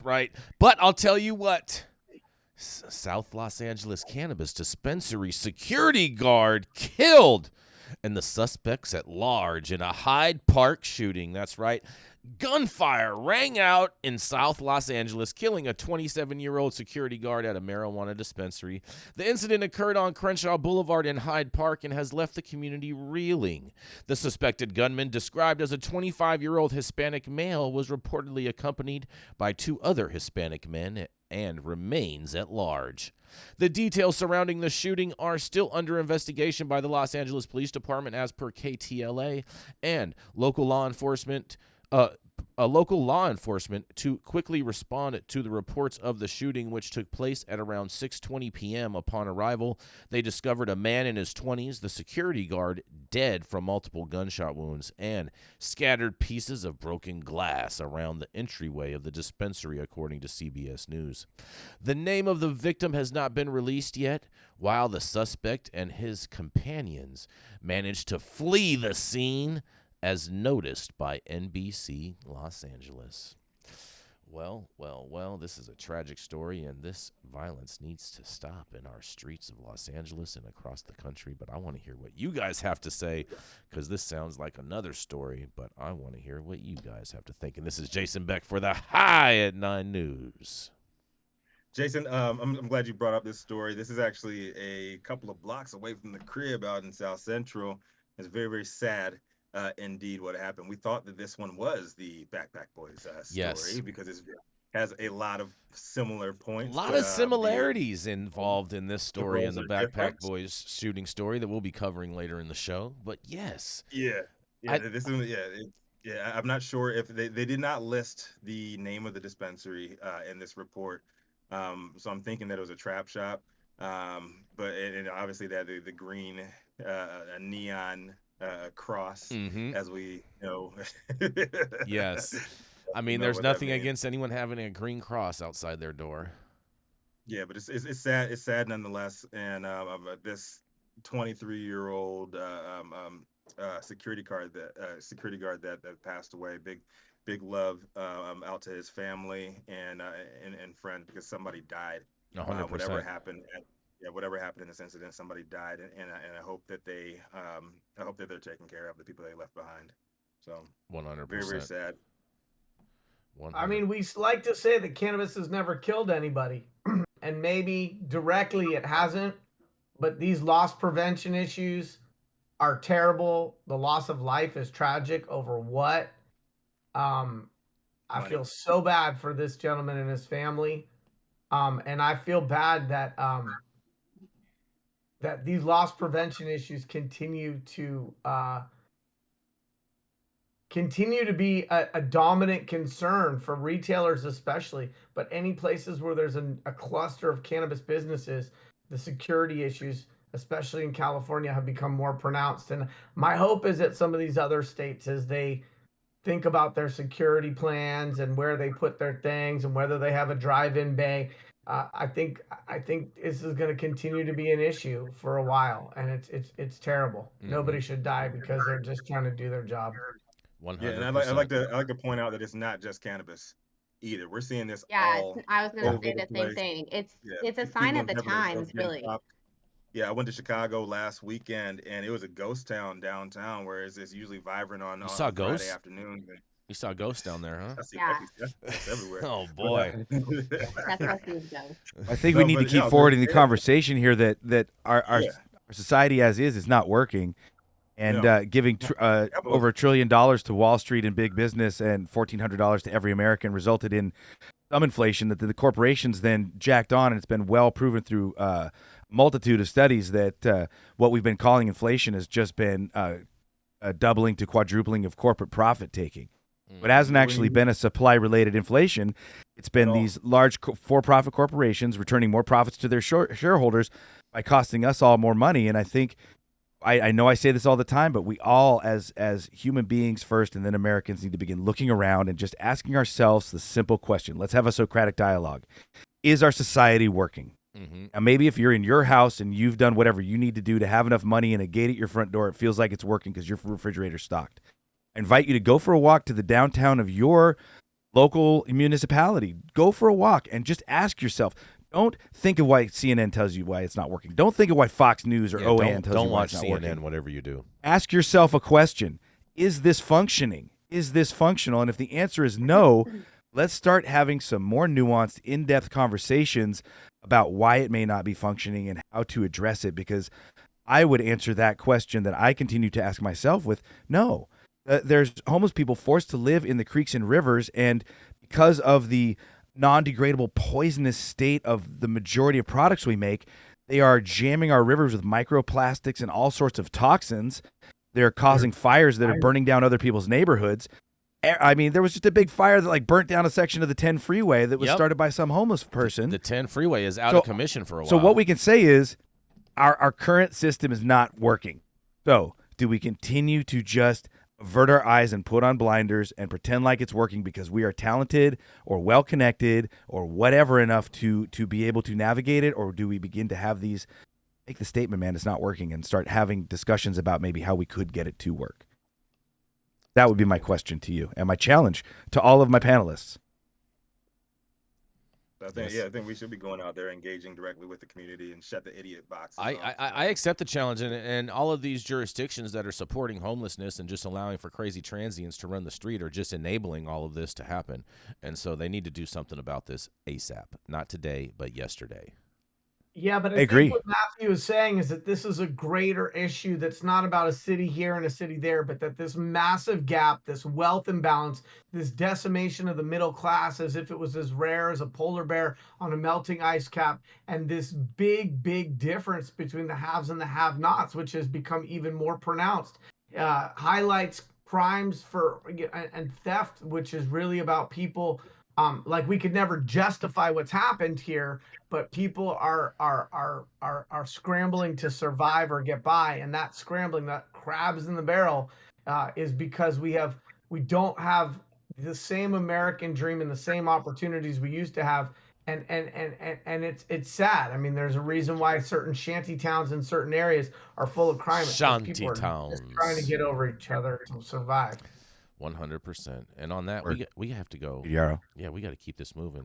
right. But I'll tell you what. South Los Angeles Cannabis Dispensary security guard killed, and the suspects at large in a Hyde Park shooting. That's right. Gunfire rang out in South Los Angeles, killing a 27-year-old security guard at a marijuana dispensary. The incident occurred on Crenshaw Boulevard in Hyde Park and has left the community reeling. The suspected gunman, described as a 25-year-old Hispanic male, was reportedly accompanied by 2 other Hispanic men and remains at large. The details surrounding the shooting are still under investigation by the Los Angeles Police Department, as per KTLA, and local law enforcement to quickly respond to the reports of the shooting, which took place at around 6:20 p.m. Upon arrival, they discovered a man in his 20s, the security guard, dead from multiple gunshot wounds, and scattered pieces of broken glass around the entryway of the dispensary, according to CBS News. The name of the victim has not been released yet, while the suspect and his companions managed to flee the scene, as noticed by NBC Los Angeles. Well, this is a tragic story, and this violence needs to stop in our streets of Los Angeles and across the country. But I want to hear what you guys have to say, because this sounds like another story, but I want to hear what you guys have to think. And this is Jason Beck for the High at 9 News. Jason, I'm glad you brought up this story. This is actually a couple of blocks away from the crib out in South Central. It's very, very sad. Indeed, what happened. We thought that this one was the Backpack Boys story, Yes, because it has a lot of similar points. a lot of similarities involved in this story and the Backpack different. Boys shooting story that we'll be covering later in the show. But yes, Yeah, I this is I'm not sure if they did not list the name of the dispensary in this report. So I'm thinking that it was a trap shop. But and obviously that the green neon cross, as we know. yes. I mean, Know there's what that nothing means. against anyone having a green cross outside their door. Yeah, but it's sad. It's sad nonetheless. And this 23-year-old security guard that passed away. Big love out to his family and friend, because somebody died. 100%. Whatever happened in this incident, somebody died, and I hope that they're taken care of, the people they left behind. So 100%. very, very sad. 100%. I mean, we like to say that cannabis has never killed anybody, and maybe directly it hasn't, but these loss prevention issues are terrible. The loss of life is tragic over what? I feel so bad for this gentleman and his family. And I feel bad that that these loss prevention issues continue to be a dominant concern for retailers, especially, but any places where there's a cluster of cannabis businesses, the security issues, especially in California, have become more pronounced. And my hope is that some of these other states, as they think about their security plans and where they put their things and whether they have a drive-in bay, I think this is going to continue to be an issue for a while, and it's terrible. Nobody should die because they're just trying to do their job. 100%. Yeah, and I like to point out that it's not just cannabis either. We're seeing this all I was going to over say the the same place. thing. It's a People sign of the have times, been really. Yeah, I went to Chicago last weekend, and it was a ghost town downtown, whereas it's usually vibrant on saw Friday ghosts? afternoon. You saw ghosts down there, huh? That's everywhere. Oh, boy. That's what these go. I think we need to keep forwarding the conversation here that our society as is not working, and giving over $1 trillion to Wall Street and big business and $1,400 to every American resulted in some inflation that the corporations then jacked on, and it's been well proven through a multitude of studies that what we've been calling inflation has just been a doubling to quadrupling of corporate profit taking. But it hasn't actually been a supply-related inflation. It's been these large for-profit corporations returning more profits to their shareholders by costing us all more money. And I think, I know I say this all the time, but we all, as human beings first and then Americans, need to begin looking around and just asking ourselves the simple question. Let's have a Socratic dialogue. Is our society working? And maybe if you're in your house and you've done whatever you need to do to have enough money and a gate at your front door, it feels like it's working because your refrigerator's stocked. I invite you to go for a walk to the downtown of your local municipality. Go for a walk and just ask yourself. Don't think of why CNN tells you why it's not working. Don't think of why Fox News or OAN tells you why it's not working. Don't watch CNN, whatever you do. Ask yourself a question. Is this functioning? Is this functional? And if the answer is no, let's start having some more nuanced, in-depth conversations about why it may not be functioning and how to address it, because I would answer that question that I continue to ask myself with no. There's homeless people forced to live in the creeks and rivers, and because of the non-degradable poisonous state of the majority of products we make, they are jamming our rivers with microplastics and all sorts of toxins. They're causing fires that are burning down other people's neighborhoods. I mean, there was just a big fire that burnt down a section of the 10 freeway that was started by some homeless person. The 10 freeway is out of commission for a while. So what we can say is our current system is not working. So do we continue to just avert our eyes and put on blinders and pretend like it's working because we are talented or well-connected or whatever enough to be able to navigate it? Or do we begin to have these, make the statement, man, it's not working, and start having discussions about maybe how we could get it to work? That would be my question to you and my challenge to all of my panelists. I think we should be going out there, engaging directly with the community, and shut the idiot box. I accept the challenge, and all of these jurisdictions that are supporting homelessness and just allowing for crazy transients to run the street are just enabling all of this to happen. And so they need to do something about this ASAP. Not today, but yesterday. Yeah, but I agree. think what Matthew is saying is that this is a greater issue that's not about a city here and a city there, but that this massive gap, this wealth imbalance, this decimation of the middle class as if it was as rare as a polar bear on a melting ice cap, and this big, big difference between the haves and the have-nots, which has become even more pronounced, highlights crimes and theft, which is really about people. We could never justify what's happened here, but people are scrambling to survive or get by, and that scrambling, that crabs in the barrel, is because we don't have the same American dream and the same opportunities we used to have, and it's sad. I mean, there's a reason why certain shanty towns in certain areas are full of crime. Shanty people are towns just trying to get over each other to survive. 100%. And on that, we have to go. Yarrow. Yeah, we got to keep this moving.